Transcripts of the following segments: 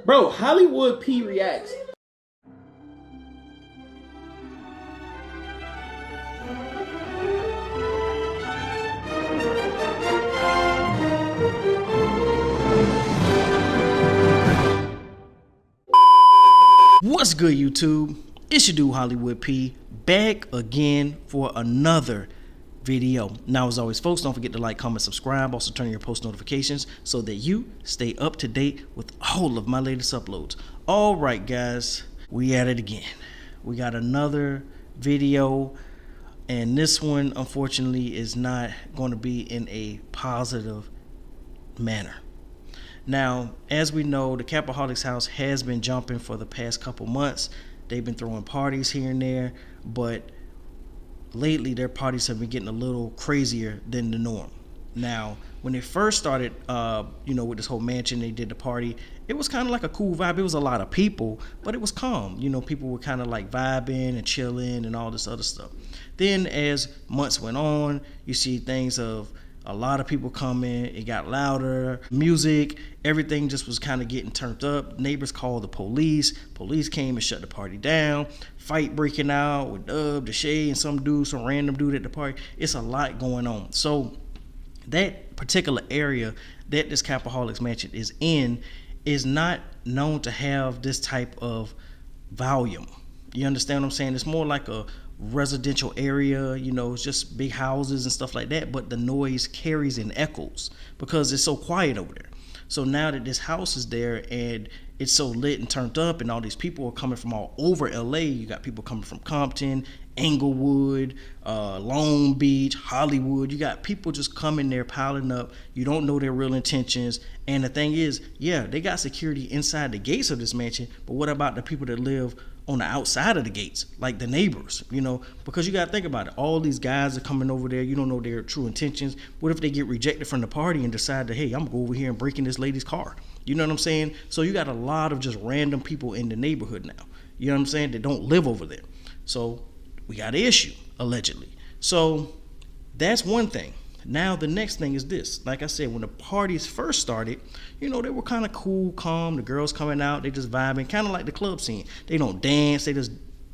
Bro, Hollywood P reacts. What's good, YouTube? It's your dude Hollywood P, back again for another video. Now, as always, folks, don't forget to like, comment, subscribe. Also turn on your post notifications so that you stay up to date with all of my latest uploads. All right, guys, we at it again. We got another video, and this one, unfortunately, is not going to be in a positive manner. Now, as we know, the Capaholics house has been jumping for the past couple months. They've been throwing parties here and there, but lately their parties have been getting a little crazier than the norm. Now, when they first started, with this whole mansion, they did the party. It was kind of like a cool vibe. It was a lot of people, but it was calm. People were kind of like vibing and chilling and all this other stuff. Then as months went on, you see things of a lot of people coming, it got louder, music, everything just was kind of getting turned up. Neighbors called the police. Police came and shut the party down. Fight breaking out with Dub, Deshae, and some random dude at the party. It's a lot going on. So that particular area that this Capaholics mansion is in is not known to have this type of volume. You understand what I'm saying? It's more like a residential area, it's just big houses and stuff like that, but the noise carries and echoes because it's so quiet over there. So now that this house is there and it's so lit and turned up and all these people are coming from all over LA, you got people coming from Compton, Inglewood, Long Beach, Hollywood. You got people just coming there piling up. You don't know their real intentions. And the thing is, yeah, they got security inside the gates of this mansion, but what about the people that live on the outside of the gates, like the neighbors, because you got to think about it. All these guys are coming over there. You don't know their true intentions. What if they get rejected from the party and decide that, hey, I'm going to go over here and break in this lady's car? You know what I'm saying? So you got a lot of just random people in the neighborhood now. You know what I'm saying? That don't live over there. So we got an issue, allegedly. So that's one thing. Now the next thing is this. Like I said, when the parties first started, they were kind of cool, calm. The girls coming out, they just vibing, kind of like the club scene. They don't dance, they just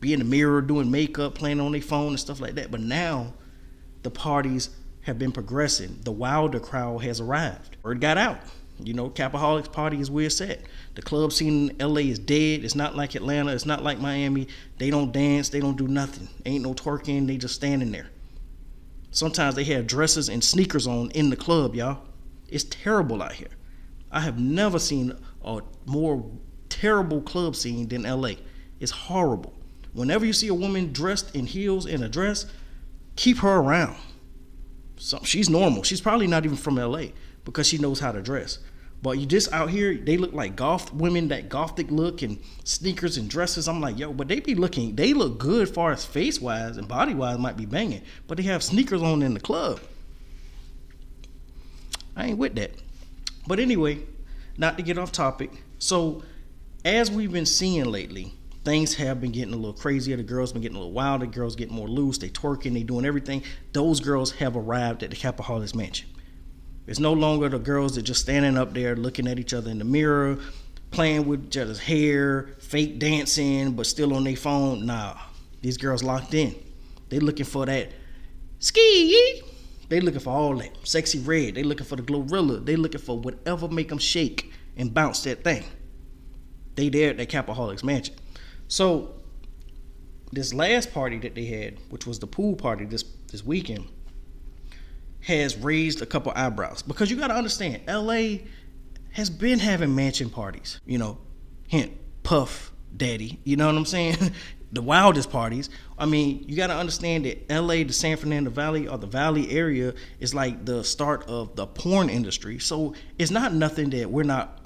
be in the mirror doing makeup, playing on their phone and stuff like that. But now the parties have been progressing. The wilder crowd has arrived. Word got out. Capaholics party is where it's at. The club scene in LA is dead. It's not like Atlanta. It's not like Miami. They don't dance. They don't do nothing. Ain't no twerking. They just standing there. Sometimes they have dresses and sneakers on in the club, y'all. It's terrible out here. I have never seen a more terrible club scene than LA. It's horrible. Whenever you see a woman dressed in heels and a dress, keep her around. So she's normal. She's probably not even from LA because she knows how to dress. But you just out here, they look like goth women, that gothic look and sneakers and dresses. I'm like, yo, but they look good far as face-wise and body-wise might be banging, but they have sneakers on in the club. I ain't with that. But anyway, not to get off topic. So as we've been seeing lately, things have been getting a little crazier. The girls been getting a little wild. The girls getting more loose. They twerking. They doing everything. Those girls have arrived at the Capaholics mansion. It's no longer the girls that just standing up there looking at each other in the mirror, playing with each other's hair, fake dancing, but still on their phone. Nah, these girls locked in. They looking for that ski. They looking for all that. Sexy red. They looking for the Glorilla. They looking for whatever make them shake and bounce that thing. They there at that Capaholics mansion. So this last party that they had, which was the pool party this weekend, has raised a couple eyebrows, because you got to understand, LA has been having mansion parties, hint, Puff Daddy, you know what I'm saying? The wildest parties. I mean, you got to understand that LA, the San Fernando Valley, or the Valley area, is like the start of the porn industry. So it's not nothing that we're not,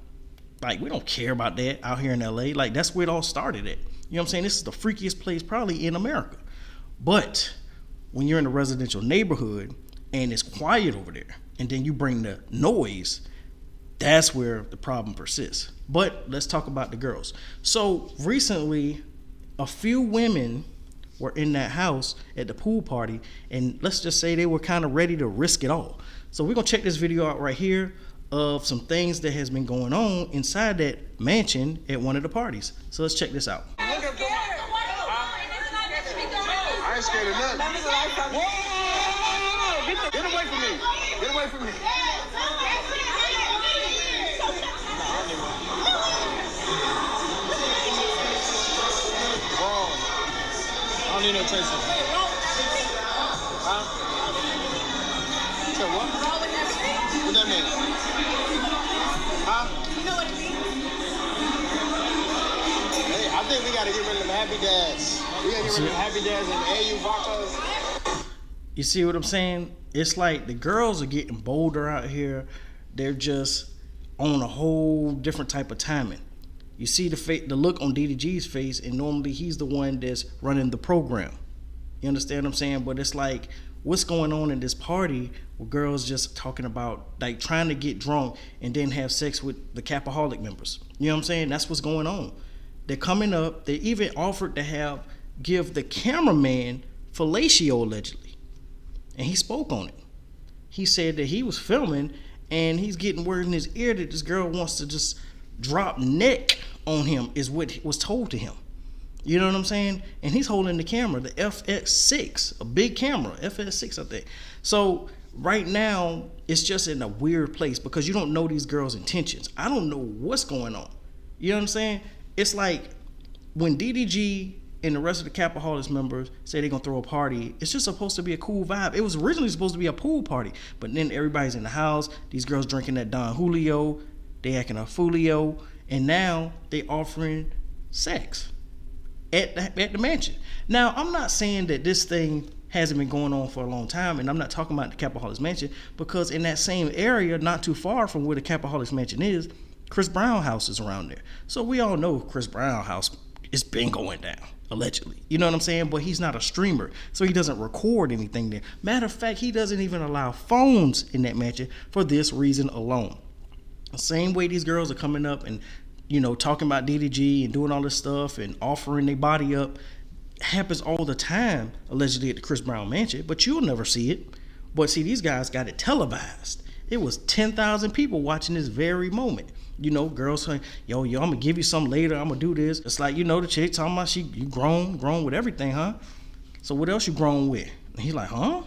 like, we don't care about that out here in LA. Like, that's where it all started at. You know what I'm saying? This is the freakiest place probably in America. But when you're in a residential neighborhood and it's quiet over there, and then you bring the noise, that's where the problem persists. But let's talk about the girls. So recently, a few women were in that house at the pool party, and let's just say they were kind of ready to risk it all. So we're gonna check this video out right here. of some things that has been going on inside that mansion at one of the parties. So let's check this out. I ain't scared of nothing. Whoa! Get away from me. Get away from me. Whoa. I don't need no chaser. Huh? So what? What that mean? Huh? Hey, I think we gotta get rid of them happy dads. We gotta get rid of them happy dads and AU vodkas. You see what I'm saying? It's like the girls are getting bolder out here. They're just on a whole different type of timing. You see the look on DDG's face, and normally he's the one that's running the program. You understand what I'm saying? But it's like, what's going on in this party where girls just talking about like trying to get drunk and then have sex with the Capaholic members? You know what I'm saying? That's what's going on. They're coming up. They even offered to give the cameraman fellatio allegedly, and he spoke on it. He said that he was filming and he's getting word in his ear that this girl wants to just drop neck on him, is what was told to him. You know what I'm saying? And he's holding the camera, the FX6, a big camera, FX6 I think. So right now it's just in a weird place because you don't know these girls' intentions. I don't know what's going on. You know what I'm saying? It's like when DDG and the rest of the Capaholics members say they're gonna throw a party, it's just supposed to be a cool vibe. It was originally supposed to be a pool party, but then everybody's in the house, these girls drinking that Don Julio, they acting a Fulio, and now they offering sex at the mansion. Now, I'm not saying that this thing hasn't been going on for a long time, and I'm not talking about the Capaholics mansion, because in that same area, not too far from where the Capaholics mansion is, Chris Brown house is around there. So we all know Chris Brown house has been going down, allegedly. You know what I'm saying? But he's not a streamer, so he doesn't record anything there. Matter of fact, he doesn't even allow phones in that mansion for this reason alone. The same way these girls are coming up and, you know, talking about DDG and doing all this stuff and offering their body up happens all the time, allegedly at the Chris Brown mansion, but you'll never see it. But see, these guys got it televised. It was 10,000 people watching this very moment. You know, girls saying, yo, I'm gonna give you something later, I'm gonna do this. It's like, you know, the chick talking about you grown with everything, huh? So what else you grown with? And he's like, huh?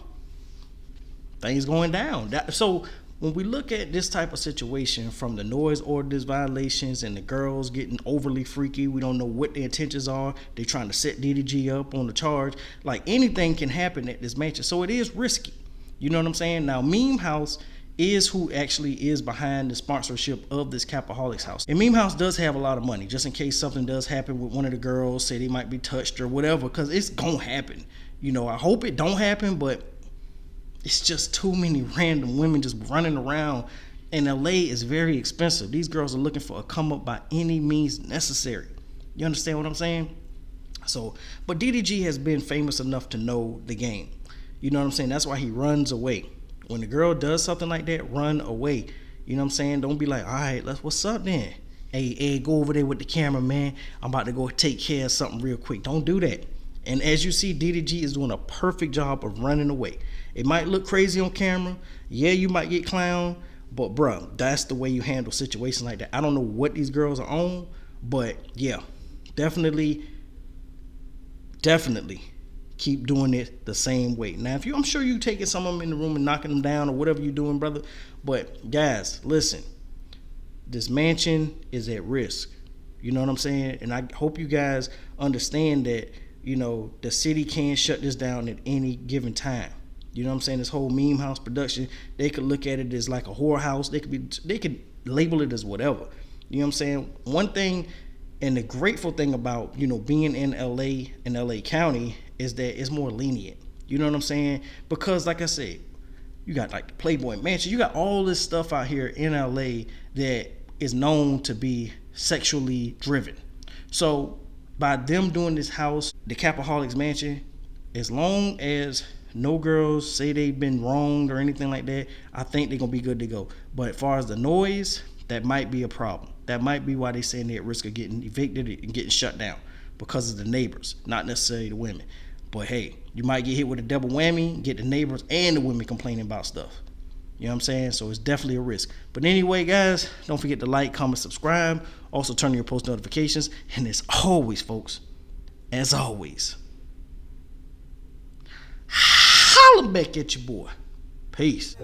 Things going down. So when we look at this type of situation, from the noise ordinance violations and the girls getting overly freaky, we don't know what their intentions are. They're trying to set DDG up on the charge. Like, anything can happen at this mansion. So it is risky. You know what I'm saying? Now, Meme House is who actually is behind the sponsorship of this Capaholics house. And Meme House does have a lot of money, just in case something does happen with one of the girls, say they might be touched or whatever, because it's gonna happen. You know, I hope it don't happen, but it's just too many random women just running around, and LA is very expensive. These girls are looking for a come up by any means necessary. You understand what I'm saying? So, but DDG has been famous enough to know the game. You know what I'm saying? That's why he runs away. When the girl does something like that, run away. You know what I'm saying? Don't be like, all right, what's up then? Hey, go over there with the camera, man. I'm about to go take care of something real quick. Don't do that. And as you see, DDG is doing a perfect job of running away. It might look crazy on camera. Yeah, you might get clowned, but bruh, that's the way you handle situations like that. I don't know what these girls are on, but yeah, definitely keep doing it the same way. Now, I'm sure you taking some of them in the room and knocking them down or whatever you're doing, brother. But guys, listen, this mansion is at risk. You know what I'm saying? And I hope you guys understand that, you know, the city can shut this down at any given time. You know what I'm saying? This whole Meme House production, they could look at it as like a whorehouse. They could label it as whatever. You know what I'm saying? One thing, and the grateful thing about, you know, being in LA and LA County is that it's more lenient. You know what I'm saying? Because like I said, you got like the Playboy Mansion, you got all this stuff out here in LA that is known to be sexually driven. So by them doing this house, the Capaholics Mansion, as long as no girls say they've been wronged or anything like that, I think they're gonna be good to go. But as far as the noise, that might be a problem. That might be why they're saying they're at risk of getting evicted and getting shut down, because of the neighbors, not necessarily the women. But hey, you might get hit with a double whammy, get the neighbors and the women complaining about stuff. You know what I'm saying? So it's definitely a risk. But anyway, guys, don't forget to like, comment, subscribe. Also turn on your post notifications. And as always, folks, as always, holla back at your boy. Peace.